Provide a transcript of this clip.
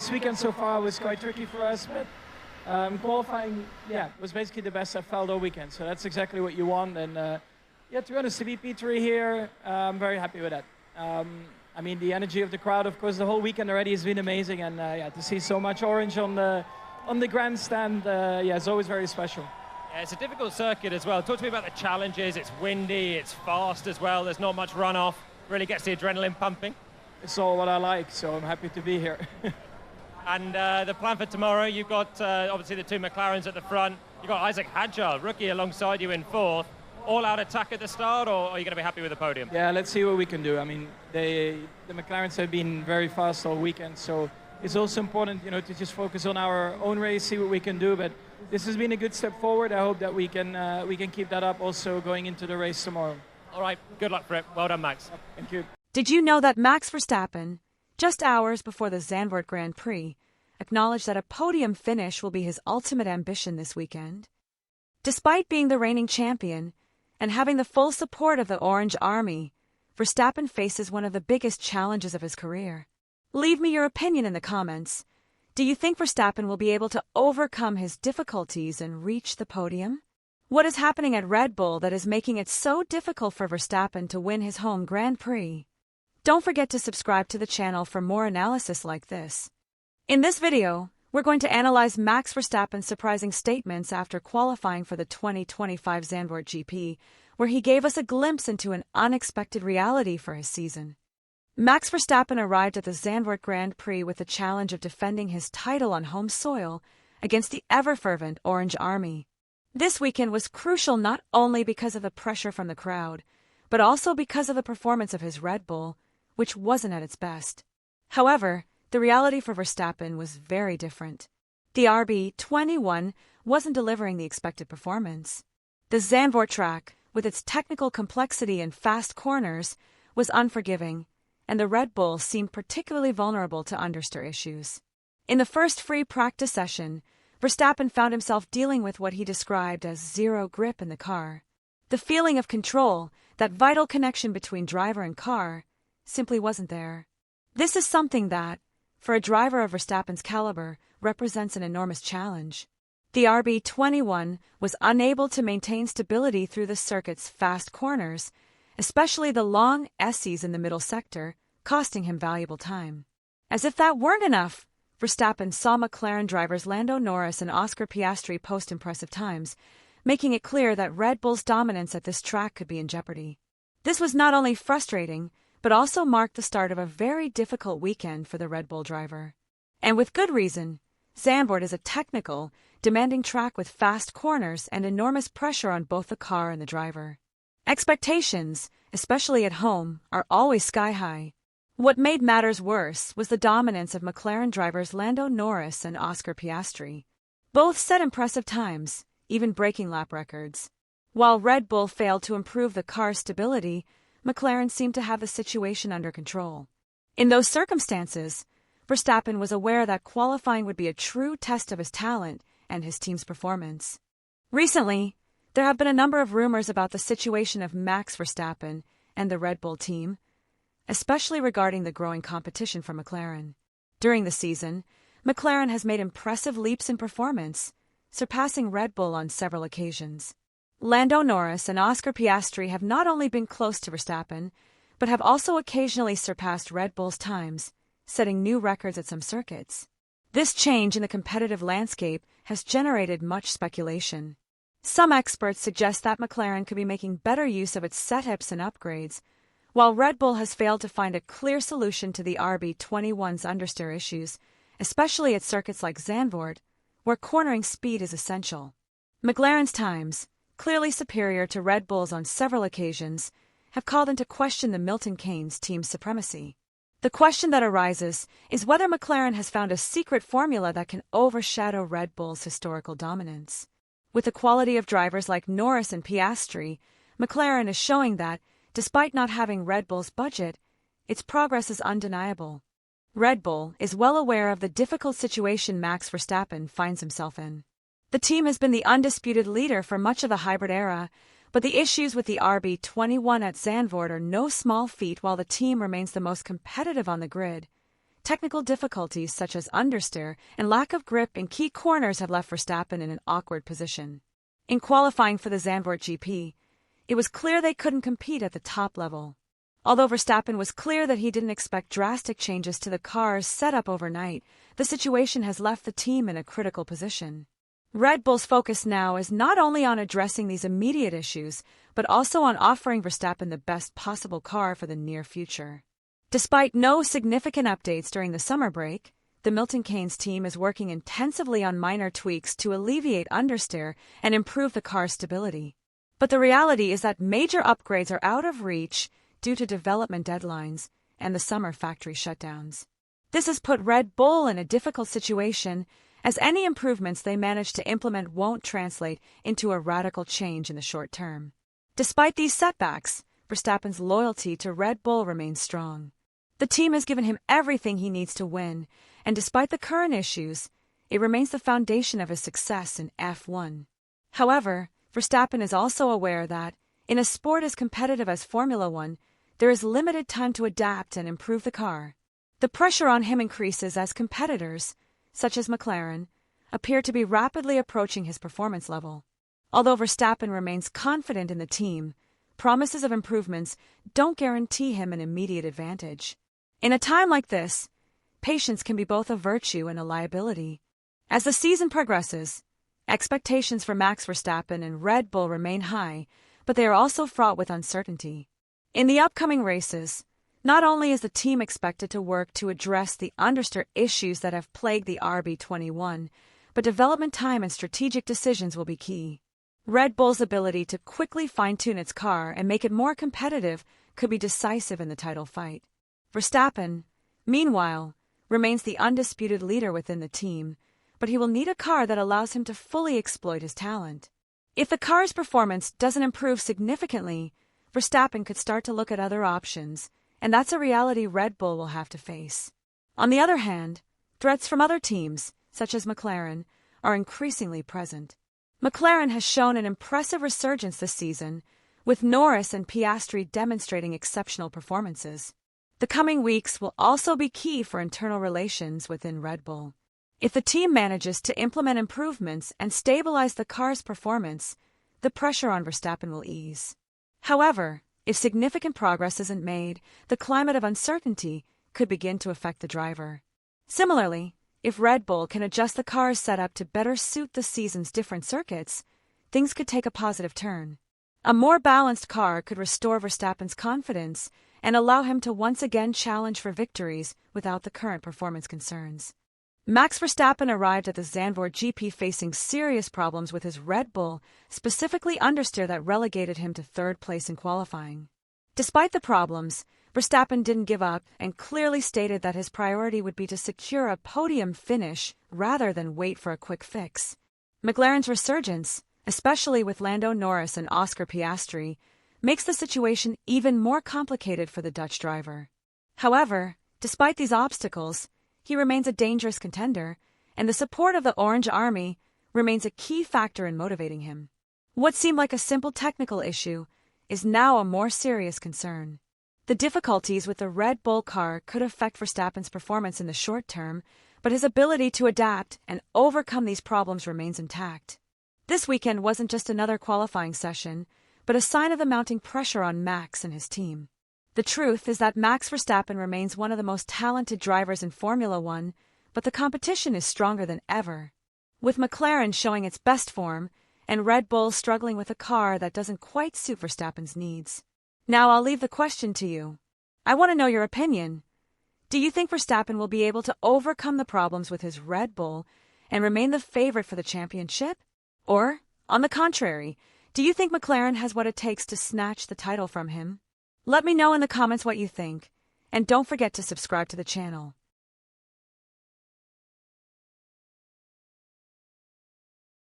This weekend so far was quite tricky for us, but qualifying, was basically the best I felt all weekend. So that's exactly what you want. And to be honest, to be P3 here, I'm very happy with that. I mean, the energy of the crowd, of course, the whole weekend already has been amazing. And to see so much orange on the grandstand, it's always very special. Yeah, it's a difficult circuit as well. Talk to me about the challenges. It's windy, it's fast as well. There's not much runoff. Really gets the adrenaline pumping. It's all what I like, so I'm happy to be here. And the plan for tomorrow, you've got obviously the two McLarens at the front. You've got Isaac Hadjar, rookie, alongside you in fourth. All-out attack at the start, or are you going to be happy with the podium? Yeah, let's see what we can do. I mean, the McLarens have been very fast all weekend, so it's also important, to just focus on our own race, see what we can do. But this has been a good step forward. I hope that we can keep that up also going into the race tomorrow. All right, good luck for it. Well done, Max. Thank you. Did you know that Max Verstappen, just hours before the Zandvoort Grand Prix, acknowledged that a podium finish will be his ultimate ambition this weekend? Despite being the reigning champion and having the full support of the Orange Army, Verstappen faces one of the biggest challenges of his career. Leave me your opinion in the comments. Do you think Verstappen will be able to overcome his difficulties and reach the podium? What is happening at Red Bull that is making it so difficult for Verstappen to win his home Grand Prix? Don't forget to subscribe to the channel for more analysis like this. In this video, we're going to analyze Max Verstappen's surprising statements after qualifying for the 2025 Zandvoort GP, where he gave us a glimpse into an unexpected reality for his season. Max Verstappen arrived at the Zandvoort Grand Prix with the challenge of defending his title on home soil against the ever-fervent Orange Army. This weekend was crucial not only because of the pressure from the crowd, but also because of the performance of his Red Bull, which wasn't at its best. However, the reality for Verstappen was very different. The RB21 wasn't delivering the expected performance. The Zandvoort track, with its technical complexity and fast corners, was unforgiving, and the Red Bull seemed particularly vulnerable to understeer issues. In the first free practice session, Verstappen found himself dealing with what he described as zero grip in the car. The feeling of control, that vital connection between driver and car, simply wasn't there. This is something that, for a driver of Verstappen's caliber, represents an enormous challenge. The RB21 was unable to maintain stability through the circuit's fast corners, especially the long S's in the middle sector, costing him valuable time. As if that weren't enough, Verstappen saw McLaren drivers Lando Norris and Oscar Piastri post impressive times, making it clear that Red Bull's dominance at this track could be in jeopardy. This was not only frustrating, but also marked the start of a very difficult weekend for the Red Bull driver. And with good reason. Zandvoort is a technical, demanding track with fast corners and enormous pressure on both the car and the driver. Expectations, especially at home, are always sky high. What made matters worse was the dominance of McLaren drivers Lando Norris and Oscar Piastri. Both set impressive times, even breaking lap records. While Red Bull failed to improve the car's stability, McLaren seemed to have the situation under control. In those circumstances, Verstappen was aware that qualifying would be a true test of his talent and his team's performance. Recently, there have been a number of rumors about the situation of Max Verstappen and the Red Bull team, especially regarding the growing competition for McLaren. During the season, McLaren has made impressive leaps in performance, surpassing Red Bull on several occasions. Lando Norris and Oscar Piastri have not only been close to Verstappen, but have also occasionally surpassed Red Bull's times, setting new records at some circuits. This change in the competitive landscape has generated much speculation. Some experts suggest that McLaren could be making better use of its setups and upgrades, while Red Bull has failed to find a clear solution to the RB21's understeer issues, especially at circuits like Zandvoort, where cornering speed is essential. McLaren's times, clearly superior to Red Bull's on several occasions, have called into question the Milton Keynes team's supremacy. The question that arises is whether McLaren has found a secret formula that can overshadow Red Bull's historical dominance. With the quality of drivers like Norris and Piastri, McLaren is showing that, despite not having Red Bull's budget, its progress is undeniable. Red Bull is well aware of the difficult situation Max Verstappen finds himself in. The team has been the undisputed leader for much of the hybrid era, but the issues with the RB21 at Zandvoort are no small feat while the team remains the most competitive on the grid. technical difficulties such as understeer and lack of grip in key corners have left Verstappen in an awkward position. In qualifying for the Zandvoort GP, it was clear they couldn't compete at the top level. Although Verstappen was clear that he didn't expect drastic changes to the car's setup overnight, the situation has left the team in a critical position. Red Bull's focus now is not only on addressing these immediate issues, but also on offering Verstappen the best possible car for the near future. Despite no significant updates during the summer break, the Milton Keynes team is working intensively on minor tweaks to alleviate understeer and improve the car's stability. But the reality is that major upgrades are out of reach due to development deadlines and the summer factory shutdowns. This has put Red Bull in a difficult situation, as any improvements they manage to implement won't translate into a radical change in the short term. Despite these setbacks, Verstappen's loyalty to Red Bull remains strong. The team has given him everything he needs to win, and despite the current issues, it remains the foundation of his success in F1. However, Verstappen is also aware that, in a sport as competitive as Formula One, there is limited time to adapt and improve the car. The pressure on him increases as competitors, such as McLaren, appear to be rapidly approaching his performance level. Although Verstappen remains confident in the team, promises of improvements don't guarantee him an immediate advantage. In a time like this, patience can be both a virtue and a liability. As the season progresses, expectations for Max Verstappen and Red Bull remain high, but they are also fraught with uncertainty. In the upcoming races, not only is the team expected to work to address the understeer issues that have plagued the RB21, but development time and strategic decisions will be key. Red Bull's ability to quickly fine-tune its car and make it more competitive could be decisive in the title fight. Verstappen, meanwhile, remains the undisputed leader within the team, but he will need a car that allows him to fully exploit his talent. If the car's performance doesn't improve significantly, Verstappen could start to look at other options, and that's a reality Red Bull will have to face. On the other hand, threats from other teams, such as McLaren, are increasingly present. McLaren has shown an impressive resurgence this season, with Norris and Piastri demonstrating exceptional performances. The coming weeks will also be key for internal relations within Red Bull. If the team manages to implement improvements and stabilize the car's performance, the pressure on Verstappen will ease. However, if significant progress isn't made, the climate of uncertainty could begin to affect the driver. Similarly, if Red Bull can adjust the car's setup to better suit the season's different circuits, things could take a positive turn. A more balanced car could restore Verstappen's confidence and allow him to once again challenge for victories without the current performance concerns. Max Verstappen arrived at the Zandvoort GP facing serious problems with his Red Bull, specifically understeer that relegated him to third place in qualifying. Despite the problems, Verstappen didn't give up and clearly stated that his priority would be to secure a podium finish rather than wait for a quick fix. McLaren's resurgence, especially with Lando Norris and Oscar Piastri, makes the situation even more complicated for the Dutch driver. However, despite these obstacles, he remains a dangerous contender, and the support of the Orange Army remains a key factor in motivating him. What seemed like a simple technical issue is now a more serious concern. The difficulties with the Red Bull car could affect Verstappen's performance in the short term, but his ability to adapt and overcome these problems remains intact. This weekend wasn't just another qualifying session, but a sign of the mounting pressure on Max and his team. The truth is that Max Verstappen remains one of the most talented drivers in Formula One, but the competition is stronger than ever. With McLaren showing its best form, and Red Bull struggling with a car that doesn't quite suit Verstappen's needs. Now I'll leave the question to you. I want to know your opinion. Do you think Verstappen will be able to overcome the problems with his Red Bull and remain the favorite for the championship? Or, on the contrary, do you think McLaren has what it takes to snatch the title from him? Let me know in the comments what you think, and don't forget to subscribe to the channel.